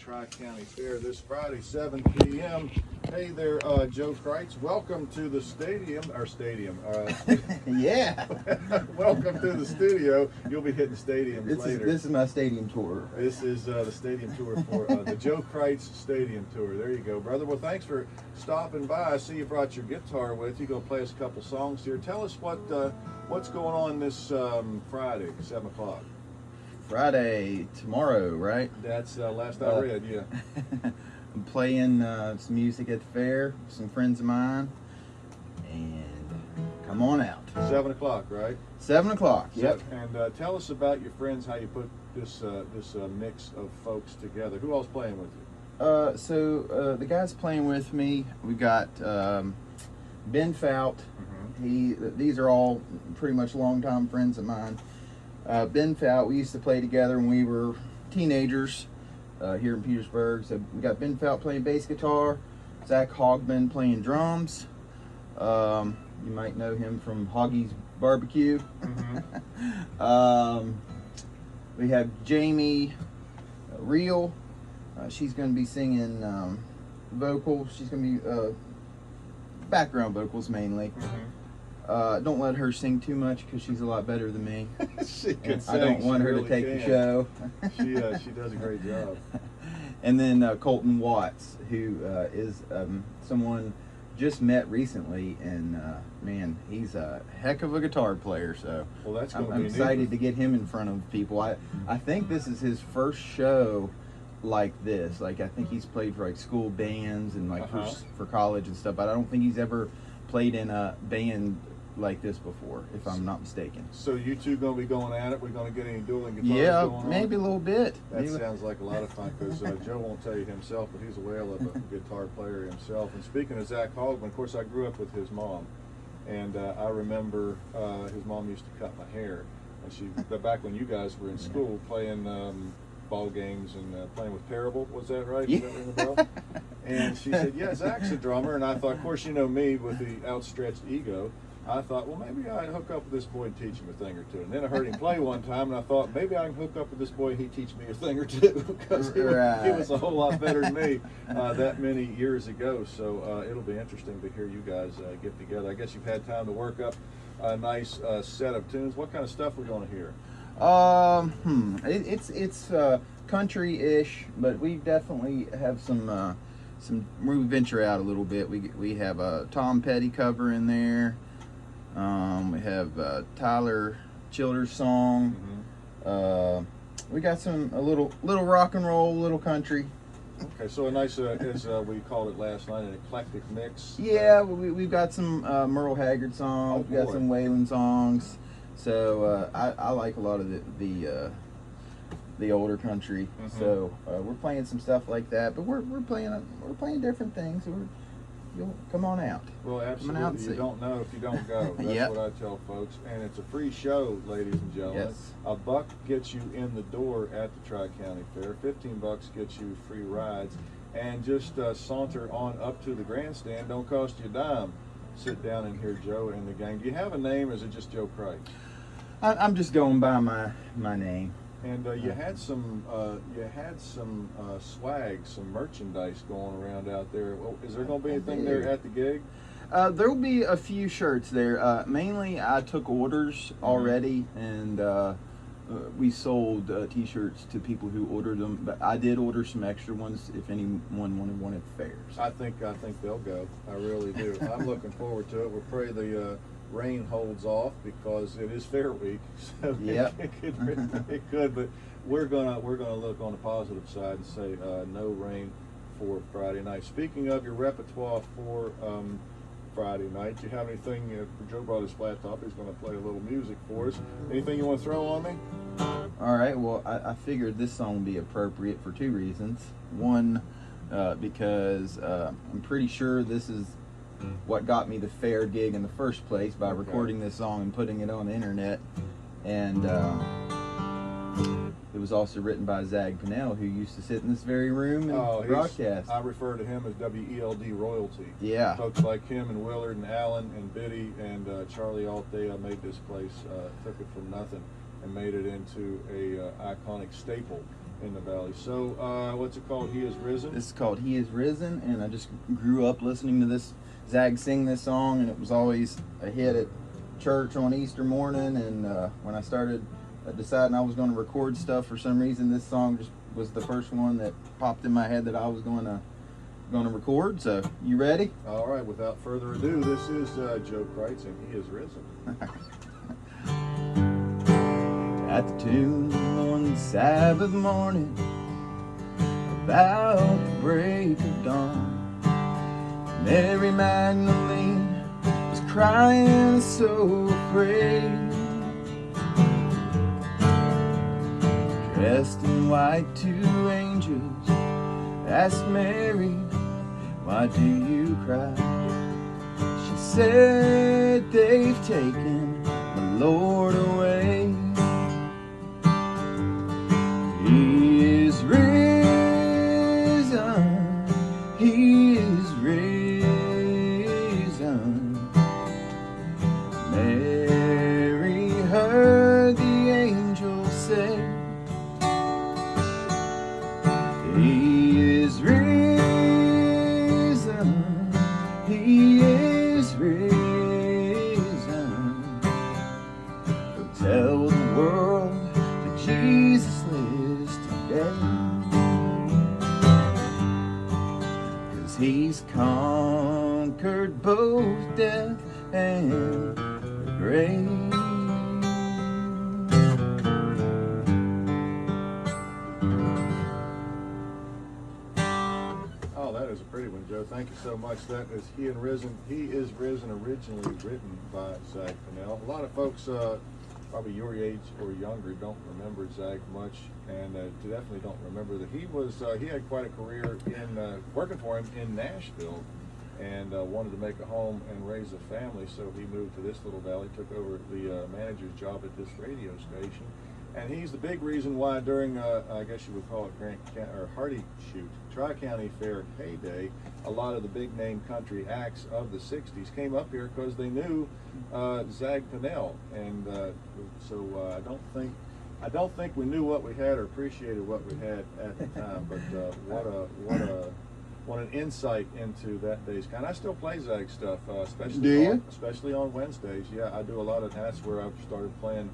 Tri-County Fair this Friday, 7 p.m. Hey there, Joe Kreitz. Welcome to the stadium. Yeah. Welcome to the studio. You'll be hitting stadiums later. This is my stadium tour. This is the stadium tour for the Joe Kreitz Stadium Tour. There you go, brother. Well, thanks for stopping by. I see you brought your guitar with you. Go play us a couple songs here. Tell us what's going on this Friday, 7 o'clock. Friday, tomorrow, right? That's last I read, yeah. I'm playing some music at the fair with some friends of mine. And come on out. 7 o'clock, right? 7 o'clock, yep. And tell us about your friends, how you put this mix of folks together. Who else playing with you? So the guys playing with me, we got Ben Fout. Mm-hmm. These are all pretty much longtime friends of mine. Ben Fout, we used to play together when we were teenagers here in Petersburg. So we got Ben Fout playing bass guitar, Zach Hogman playing drums. You might know him from Hoggy's Barbecue. Mm-hmm. We have Jamie Reel. She's going to be singing vocals. She's going to be background vocals mainly. Mm-hmm. Don't let her sing too much because she's a lot better than me. She can sing. I don't want her really to take can. the show. She does a great job. And then Colton Watts, who is someone just met recently, and man, he's a heck of a guitar player. So well, that's I'm excited to get him in front of people. I think this is his first show like this. Like I think he's played for like school bands and like for college and stuff, but I don't think he's ever played in a band like this before, if I'm not mistaken. So you two gonna be going at it? We're gonna get any dueling guitars going on? Maybe a little bit. That sounds like a lot of fun because Joe won't tell you himself, but he's a whale of a guitar player himself. And speaking of Zach Hogman, of course, I grew up with his mom, and I remember his mom used to cut my hair, and she back when you guys were in school playing ball games and playing with Parable. Was that right? Yeah. Does that ring a bell? And she said, "Yeah, Zach's a drummer." And I thought, of course, you know me with the outstretched ego. I thought, well, maybe I'd hook up with this boy and teach him a thing or two. And then I heard him play one time, and I thought, maybe I can hook up with this boy and he teach me a thing or two, because he was a whole lot better than me that many years ago. So it'll be interesting to hear you guys get together. I guess you've had time to work up a nice set of tunes. What kind of stuff we're going to hear? It's country-ish, but we definitely have some. We venture out a little bit. We have a Tom Petty cover in there. We have Tyler Childers song. Mm-hmm. We got a little rock and roll, little country. Okay, so a nice, as we called it last night, an eclectic mix. Yeah, we've got some Merle Haggard songs. We got some Waylon songs. So I like a lot of the older country. Mm-hmm. So we're playing some stuff like that, but we're playing different things. You'll come on out. Well, absolutely. You don't know if you don't go. That's what I tell folks. And it's a free show, ladies and gentlemen. Yes. $1 gets you in the door at the Tri-County Fair. $15 gets you free rides. And just saunter on up to the grandstand. Don't cost you a dime. Sit down and hear Joe and the gang. Do you have a name, or is it just Joe Kreitz? I'm just going by my name. And you had some swag, some merchandise going around out there. Well, is there going to be anything there at the gig? There will be a few shirts there. Mainly, I took orders already, and we sold T-shirts to people who ordered them. But I did order some extra ones if anyone wanted one at the fairs. I think they'll go. I really do. I'm looking forward to it. We'll pray the rain holds off, because it is Fair Week, so it could, but we're gonna look on the positive side and say no rain for Friday night. Speaking of your repertoire for Friday night, do you have anything? Joe brought his flat top. He's going to play a little music for us. Anything you want to throw on me? All right. Well, I figured this song would be appropriate for two reasons. One, because I'm pretty sure this is what got me the fair gig in the first place, by recording this song and putting it on the internet. And it was also written by Zag Pinnell, who used to sit in this very room and broadcast. I refer to him as WELD royalty. Yeah. Folks like him and Willard and Allen and Biddy and Charlie Althea made this place, took it from nothing and made it into a iconic staple in the valley. So what's it called? He is risen. This is called He Is Risen, and I just grew up listening to this Zag sing this song, and it was always a hit at church on Easter morning. And when I started deciding I was going to record stuff, for some reason this song just was the first one that popped in my head that I was going to record. So you ready? All right, without further ado, this is Joe Kreitz and He Is Risen. At the tomb on Sabbath morning, about the break of dawn, Mary Magdalene was crying so afraid. Dressed in white, two angels asked Mary, "Why do you cry?" She said, "They've taken my Lord away. He is risen, He is risen." Mary heard the angel say, "He is risen, He is risen." Go tell the world that Jesus lives today, 'cause He's conquered both death and the grave. Oh, that is a pretty one, Joe. Thank you so much. That is He is Risen. He is Risen, originally written by Zag Pennell. A lot of folks, probably your age or younger, don't remember Zag much, and definitely don't remember that he was. He had quite a career in working for him in Nashville, and wanted to make a home and raise a family. So he moved to this little valley, took over the manager's job at this radio station. And he's the big reason why during, I guess you would call it Tri-County Fair heyday, a lot of the big name country acts of the 60s came up here because they knew Zag Pennell. And so I don't think we knew what we had or appreciated what we had at the time. But what an insight into that day's kind. I still play Zag stuff, especially on Wednesdays. Yeah, I do a lot of. That's where I've started playing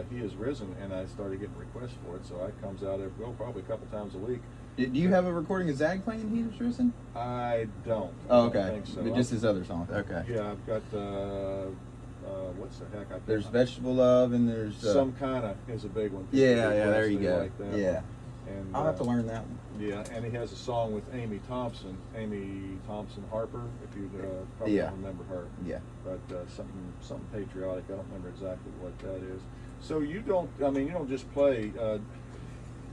He Is Risen, and I started getting requests for it, so it comes out probably a couple times a week. Do you have a recording of Zag playing He Is Risen? I don't. Oh, okay. I don't think so. But just his other songs. Okay. Yeah, I've got what's the heck? There's Vegetable Love, and there's Some Kinda is a big one. Yeah, there you go. Like that. Yeah. And I'll have to learn that one. Yeah, and he has a song with Amy Thompson Harper, if you probably remember her. Yeah. But something patriotic. I don't remember exactly what that is. So you don't just play.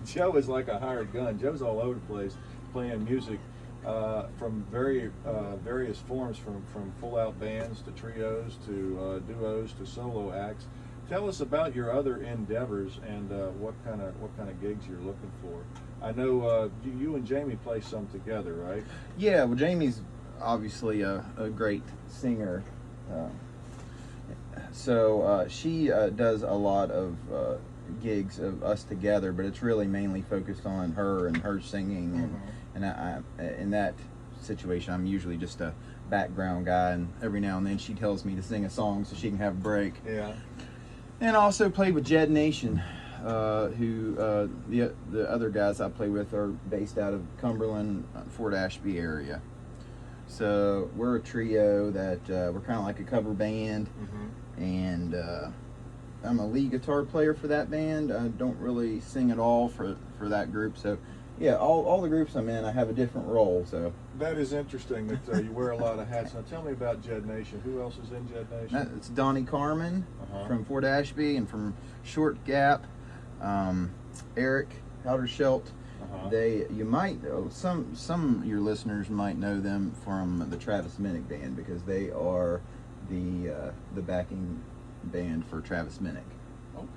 Joe is like a hired gun. Joe's all over the place playing music from various forms, from full-out bands to trios to duos to solo acts. Tell us about your other endeavors and what kind of gigs you're looking for. I know you and Jamie play some together, right? Yeah, well, Jamie's obviously a great singer. So she does a lot of gigs of us together, but it's really mainly focused on her and her singing. And I in that situation, I'm usually just a background guy, and every now and then she tells me to sing a song so she can have a break. Yeah. And I also played with Jed Nation, who the other guys I play with are based out of Cumberland, Fort Ashby area. So we're a trio that we're kind of like a cover band, and I'm a lead guitar player for that band. I don't really sing at all for that group. So yeah, all the groups I'm in, I have a different role. So that is interesting that you wear a lot of hats. Now tell me about Jed Nation. Who else is in Jed Nation? It's Donnie Carmen from Fort Ashby, and from Short Gap, Eric Halderschelt. You might know some of your listeners might know them from the Travis Minnick Band, because they are the backing band for Travis Minnick.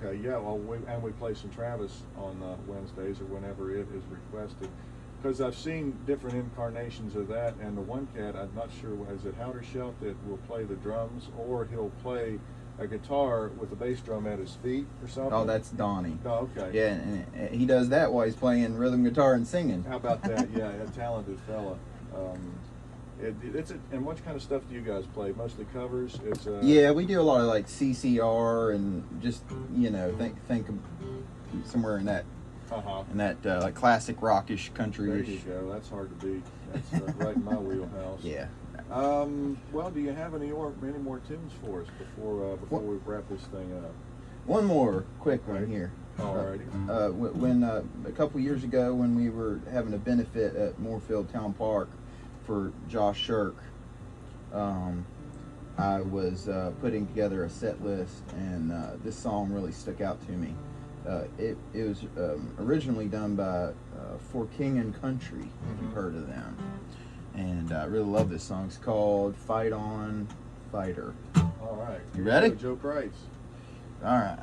Okay, yeah, well, we play some Travis on Wednesdays or whenever it is requested, because I've seen different incarnations of that. And the one cat, I'm not sure, is it Halderschelt that will play the drums, or he'll play a guitar with a bass drum at his feet or something? Oh, that's Donnie. Oh, okay. Yeah, and he does that while he's playing rhythm guitar and singing. How about that? Yeah, a talented fella. And what kind of stuff do you guys play? Mostly covers? Yeah, we do a lot of like CCR and just, you know, think of somewhere in that like classic rockish country. There you go. That's hard to beat. That's right in my wheelhouse. Yeah. Well, do you have any more tunes for us before we wrap this thing up? One more quick one here. Alrighty. When a couple years ago, when we were having a benefit at Moorfield Town Park for Josh Shirk, I was putting together a set list, and this song really stuck out to me. It was originally done by For King and Country, if you've heard of them. And I really love this song. It's called Fight On, Fighter. All right. You ready? Joe Price. All right.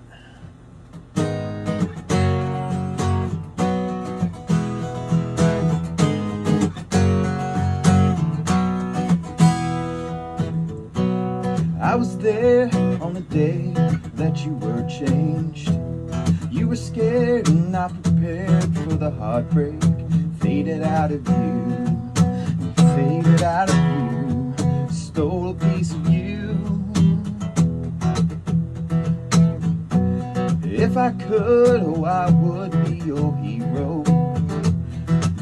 I was there on the day that you were changed. You were scared and not prepared for the heartbreak. Faded out of you, faded out of you, stole a piece of you. If I could, oh, I would be your hero.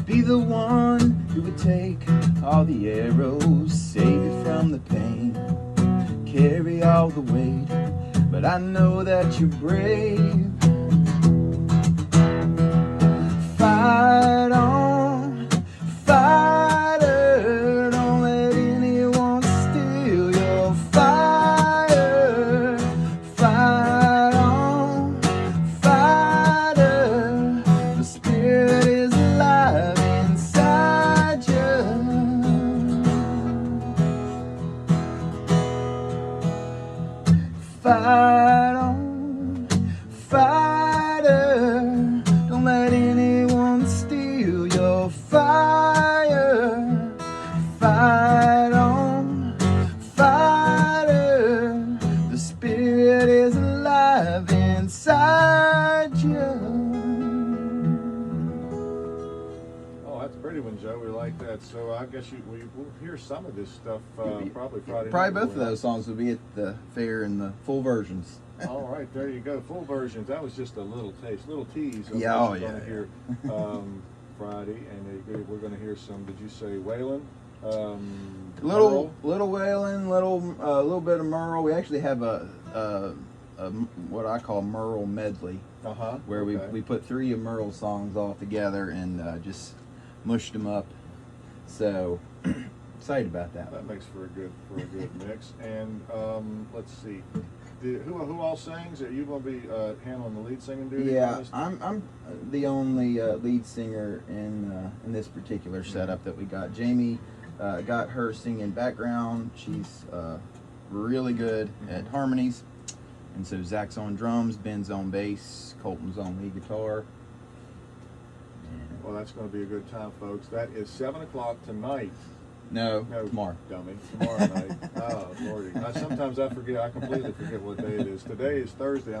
Be the one who would take all the arrows, save you from the pain, carry all the weight. But I know that you're brave. Fight on, fighter. Don't let anyone steal your fire. Fight on, fighter. The spirit is alive inside you. Fight on, fighter. Don't let anyone steal your fire. Fight on, fighter. The spirit is alive inside you. Oh, that's a pretty one, Joe. We like that. So I guess we'll hear some of this stuff probably Friday night. Probably both of those songs will be at the fair in the full versions. All right, there you go. Full versions. That was just a little taste, little tease of Yeah, what oh, you're going to yeah. hear Friday, and we're going to hear some. Did you say Waylon? Little Waylon, little bit of Merle. We actually have a what I call Merle medley, where we put 3 of Merle's songs all together and just mushed them up. So excited about that. That makes for a good mix. And let's see. Who all sings? Are you going to be handling the lead singing duty? Yeah, I'm the only lead singer in this particular setup that we got. Jamie got her singing background. She's really good at harmonies, and so Zach's on drums, Ben's on bass, Colton's on lead guitar. Well, that's going to be a good time, folks. That is 7 o'clock tonight. No, tomorrow. Dummy. Tomorrow night. Oh, Lordy. Sometimes I forget. I completely forget what day it is. Today is Thursday. I'm